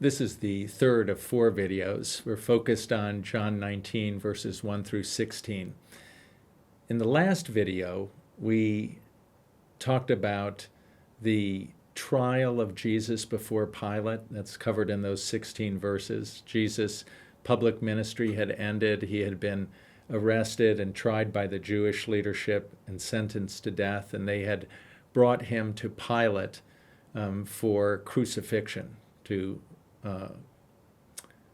This is the third of 4 videos. We're focused on John 19, verses 1 through 16. In the last video, we talked about the trial of Jesus before Pilate. That's covered in those 16 verses. Jesus' public ministry had ended. He had been arrested and tried by the Jewish leadership and sentenced to death, and they had brought him to Pilate for crucifixion, to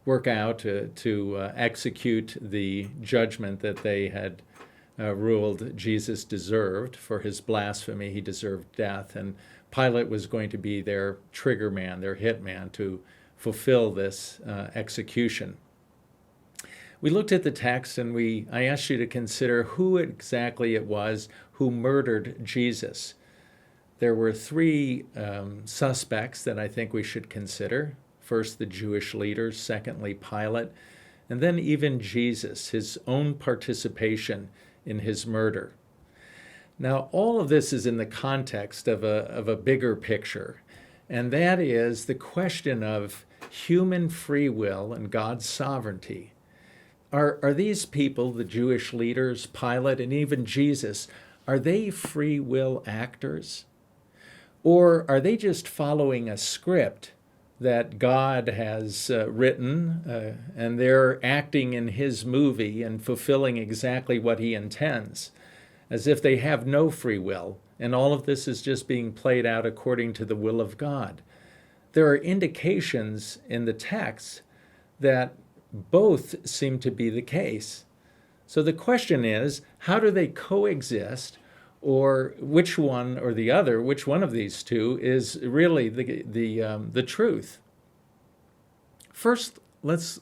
work out, to execute the judgment that they had ruled Jesus deserved. For his blasphemy, he deserved death, and Pilate was going to be their trigger man, their hit man, to fulfill this execution. We looked at the text, and I asked you to consider who exactly it was who murdered Jesus. There were 3 suspects that I think we should consider. First, the Jewish leaders. Secondly, Pilate. And then even Jesus, his own participation in his murder. Now, all of this is in the context of a bigger picture, and that is the question of human free will and God's sovereignty. Are these people, the Jewish leaders, Pilate, and even Jesus, are they free will actors? Or are they just following a script that God has written, and they're acting in his movie and fulfilling exactly what he intends, as if they have no free will, and all of this is just being played out according to the will of God? There are indications in the text that both seem to be the case. So the question is, how do they coexist? Or which one or the other, which one of these two is really the truth? First, let's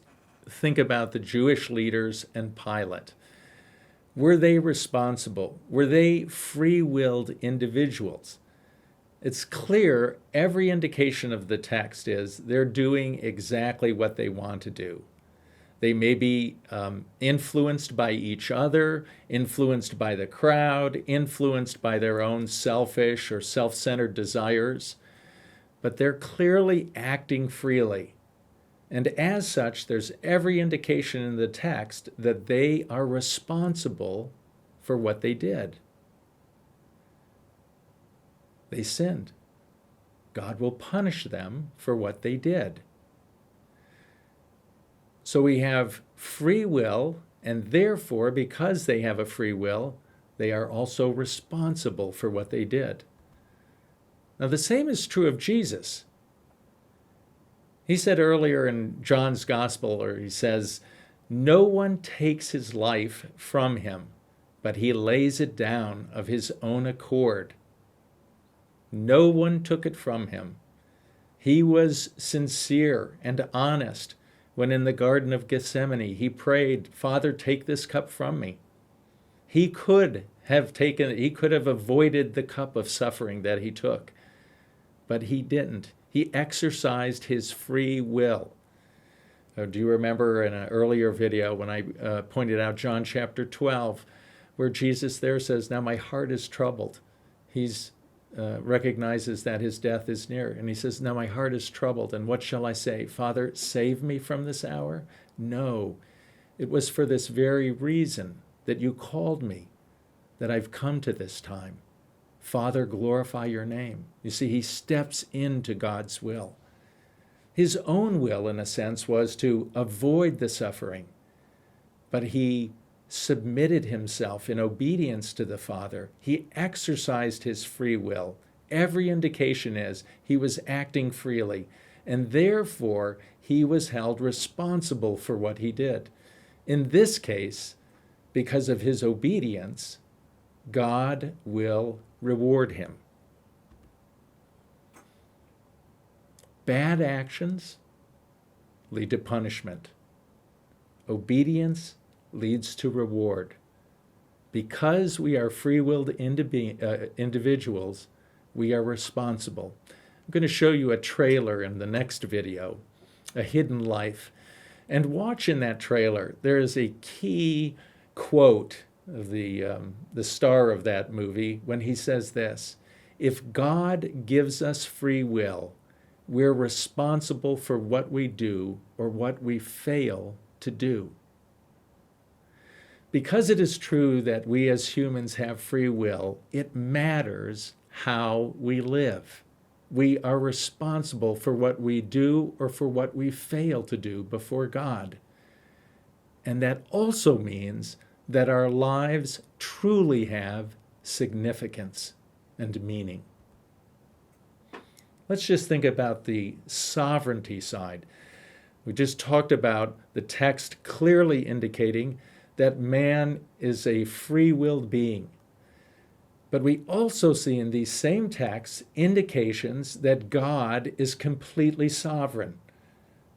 think about the Jewish leaders and Pilate. Were they responsible? Were they free-willed individuals? It's clear, every indication of the text is they're doing exactly what they want to do. They may be influenced by each other, influenced by the crowd, influenced by their own selfish or self-centered desires, but they're clearly acting freely. And as such, there's every indication in the text that they are responsible for what they did. They sinned. God will punish them for what they did. So we have free will, and therefore, because they have a free will, they are also responsible for what they did. Now, the same is true of Jesus. He said earlier in John's Gospel, or he says, "No one takes his life from him, but he lays it down of his own accord." No one took it from him. He was sincere and honest when in the Garden of Gethsemane he prayed, "Father, take this cup from me." He could have avoided the cup of suffering that he took, but he didn't. He exercised his free will. Do you remember in an earlier video when I pointed out John chapter 12, where Jesus there says, "Now my heart is troubled." He's recognizes that his death is near. And he says, "Now my heart is troubled, and what shall I say? Father, save me from this hour?" No, it was for this very reason that you called me, that I've come to this time. Father, glorify your name. You see, he steps into God's will. His own will, in a sense, was to avoid the suffering, but he submitted himself in obedience to the Father. He exercised his free will. Every indication is he was acting freely, and therefore he was held responsible for what he did. In this case, because of his obedience, God will reward him. Bad actions lead to punishment. Obedience leads to reward. Because we are free-willed individuals, we are responsible. I'm going to show you a trailer in the next video, A Hidden Life. And watch in that trailer, there is a key quote of the star of that movie when he says this: "If God gives us free will, We're responsible for what we do or what we fail to do. Because it is true that we as humans have free will, it matters how we live. We are responsible for what we do or for what we fail to do before God. And that also means that our lives truly have significance and meaning. Let's just think about the sovereignty side. We just talked about the text clearly indicating that man is a free-willed being. But we also see in these same texts indications that God is completely sovereign.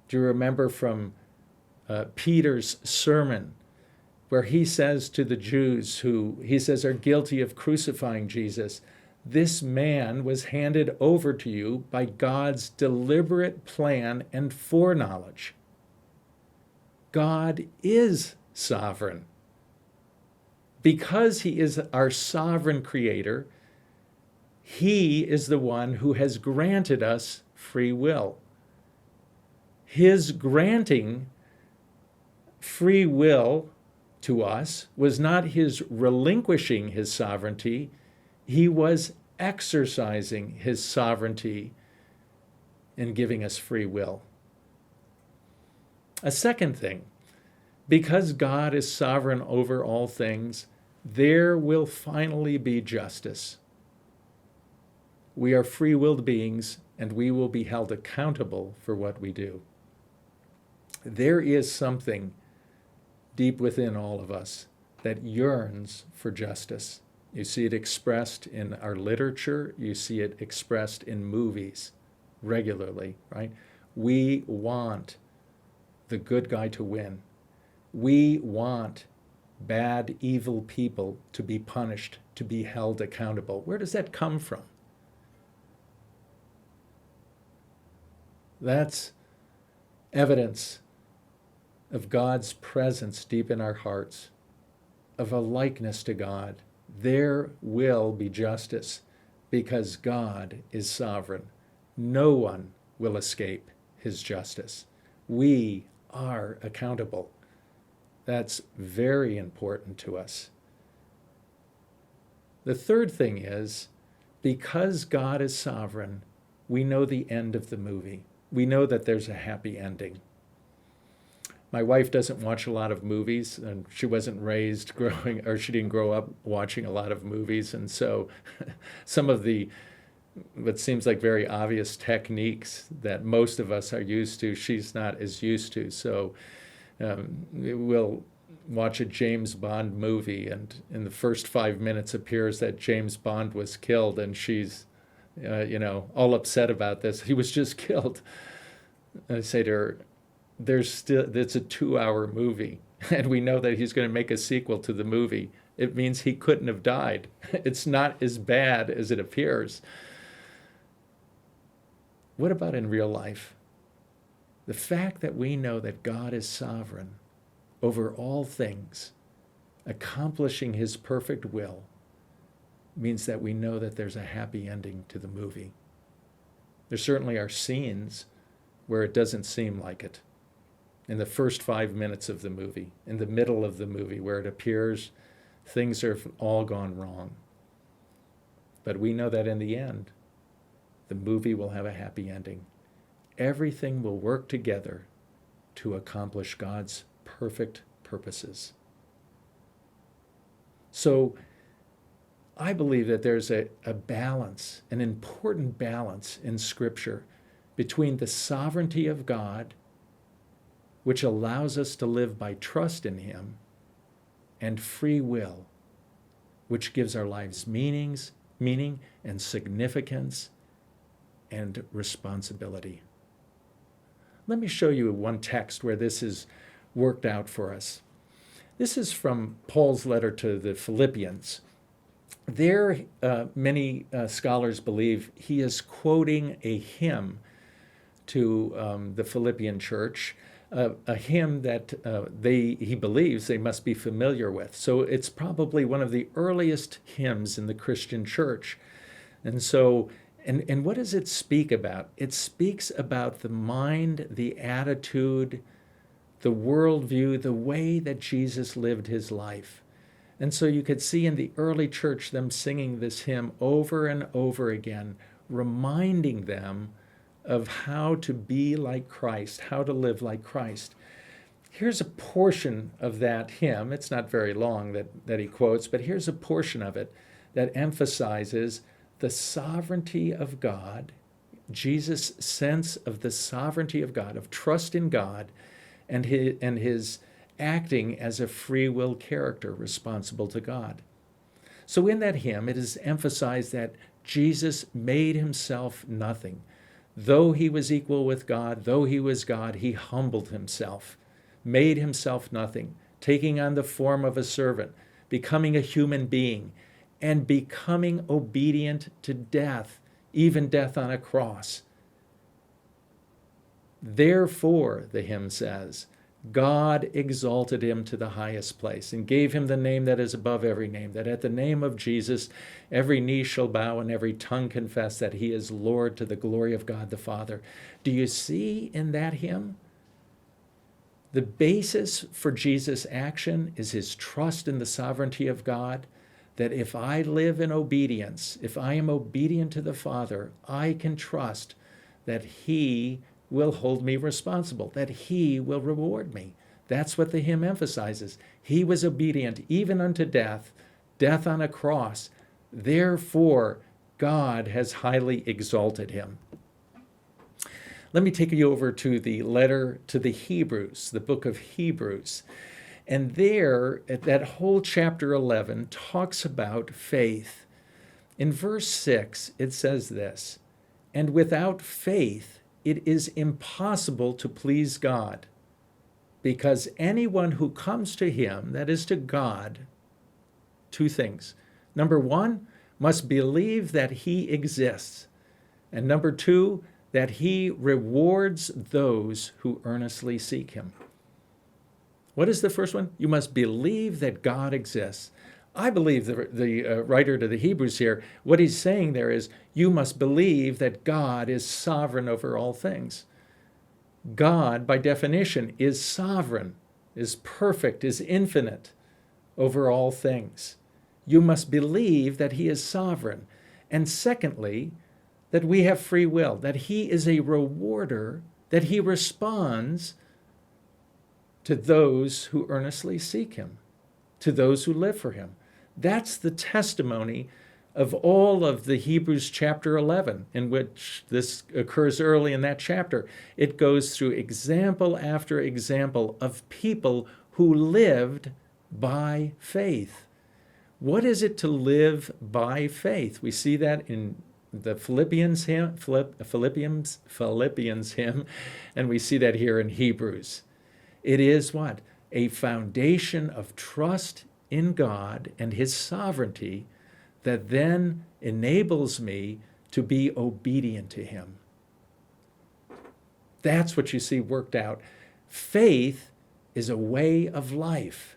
Do you remember from Peter's sermon, where he says to the Jews who he says are guilty of crucifying Jesus, this man was handed over to you by God's deliberate plan and foreknowledge. God is sovereign. Because he is our sovereign creator, he is the one who has granted us free will. His granting free will to us was not his relinquishing his sovereignty. He was exercising his sovereignty in giving us free will. A second thing, because God is sovereign over all things, there will finally be justice. We are free-willed beings, and we will be held accountable for what we do. There is something deep within all of us that yearns for justice. You see it expressed in our literature. You see it expressed in movies regularly, right? We want the good guy to win. We want bad, evil people to be punished, to be held accountable. Where does that come from? That's evidence of God's presence deep in our hearts, of a likeness to God. There will be justice because God is sovereign. No one will escape his justice. We are accountable. That's very important to us. The third thing is, because God is sovereign, we know the end of the movie. We know that there's a happy ending. My wife doesn't watch a lot of movies, and she wasn't raised she didn't grow up watching a lot of movies, and so some of the what seems like very obvious techniques that most of us are used to, she's not as used to. So we'll watch a James Bond movie, and in the first 5 minutes appears that James Bond was killed, and she's all upset about this. He was just killed. I say to her, it's a 2-hour movie, and we know that he's going to make a sequel to the movie. It means he couldn't have died. It's not as bad as it appears. What about in real life? The fact that we know that God is sovereign over all things, accomplishing his perfect will, means that we know that there's a happy ending to the movie. There certainly are scenes where it doesn't seem like it. In the first 5 minutes of the movie, in the middle of the movie, where it appears things have all gone wrong. But we know that in the end, the movie will have a happy ending. Everything will work together to accomplish God's perfect purposes. So I believe that there's a balance, an important balance in Scripture between the sovereignty of God, which allows us to live by trust in him, and free will, which gives our lives meaning and significance and responsibility. Let me show you one text where this is worked out for us. This is from Paul's letter to the Philippians. There, many scholars believe he is quoting a hymn to the Philippian church, a hymn that he believes they must be familiar with. So it's probably one of the earliest hymns in the Christian church. And so And what does it speak about? It speaks about the mind, the attitude, the worldview, the way that Jesus lived his life. And so you could see in the early church them singing this hymn over and over again, reminding them of how to be like Christ, how to live like Christ. Here's a portion of that hymn. It's not very long that he quotes, but here's a portion of it that emphasizes the sovereignty of God, Jesus' sense of the sovereignty of God, of trust in God, and his acting as a free will character responsible to God. So in that hymn, it is emphasized that Jesus made himself nothing. Though he was equal with God, though he was God, he humbled himself, made himself nothing, taking on the form of a servant, becoming a human being, and becoming obedient to death, even death on a cross. Therefore, the hymn says, God exalted him to the highest place and gave him the name that is above every name, that at the name of Jesus, every knee shall bow and every tongue confess that he is Lord to the glory of God the Father. Do you see in that hymn? The basis for Jesus' action is his trust in the sovereignty of God, that if I live in obedience, if I am obedient to the Father, I can trust that he will hold me responsible, that he will reward me. That's what the hymn emphasizes. He was obedient even unto death, death on a cross. Therefore, God has highly exalted him. Let me take you over to the letter to the Hebrews, the book of Hebrews. And there, that whole chapter 11 talks about faith. In verse 6, it says this, and without faith, it is impossible to please God, because anyone who comes to him, that is to God, two things. Number one, must believe that he exists. And number two, that he rewards those who earnestly seek him. What is the first one? You must believe that God exists. I believe the writer to the Hebrews here, what he's saying there is, you must believe that God is sovereign over all things. God, by definition, is sovereign, is perfect, is infinite over all things. You must believe that he is sovereign. And secondly, that we have free will, that he is a rewarder, that he responds to those who earnestly seek him, to those who live for him. That's the testimony of all of the Hebrews chapter 11, in which this occurs early in that chapter. It goes through example after example of people who lived by faith. What is it to live by faith? We see that in the Philippians hymn, and we see that here in Hebrews. It is what? A foundation of trust in God and his sovereignty that then enables me to be obedient to him. That's what you see worked out. Faith is a way of life.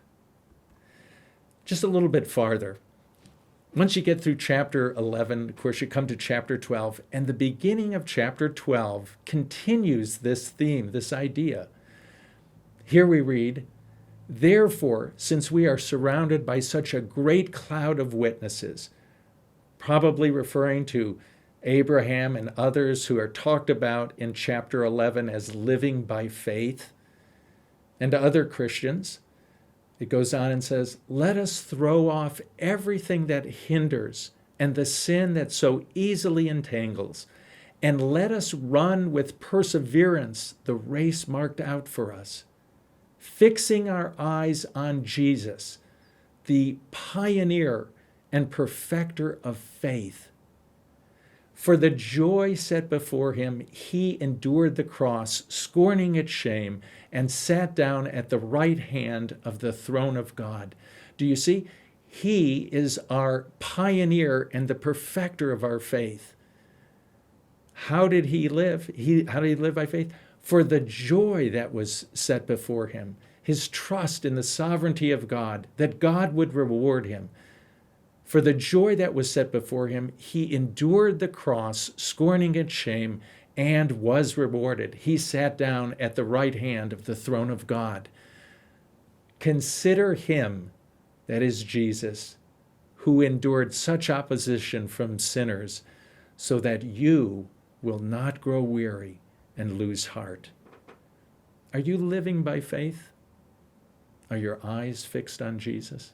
Just a little bit farther. Once you get through chapter 11, of course, you come to chapter 12, and the beginning of chapter 12 continues this theme, this idea. Here we read, therefore, since we are surrounded by such a great cloud of witnesses, probably referring to Abraham and others who are talked about in chapter 11 as living by faith, and other Christians, it goes on and says, let us throw off everything that hinders and the sin that so easily entangles, and let us run with perseverance the race marked out for us, fixing our eyes on Jesus, the pioneer and perfecter of faith. For the joy set before him, he endured the cross, scorning its shame, and sat down at the right hand of the throne of God. Do you see? He is our pioneer and the perfecter of our faith. How did he live? How did he live by faith? For the joy that was set before him, his trust in the sovereignty of God, that God would reward him. For the joy that was set before him, he endured the cross, scorning its shame, and was rewarded. He sat down at the right hand of the throne of God. Consider him, that is Jesus, who endured such opposition from sinners, so that you will not grow weary and lose heart. Are you living by faith? Are your eyes fixed on Jesus?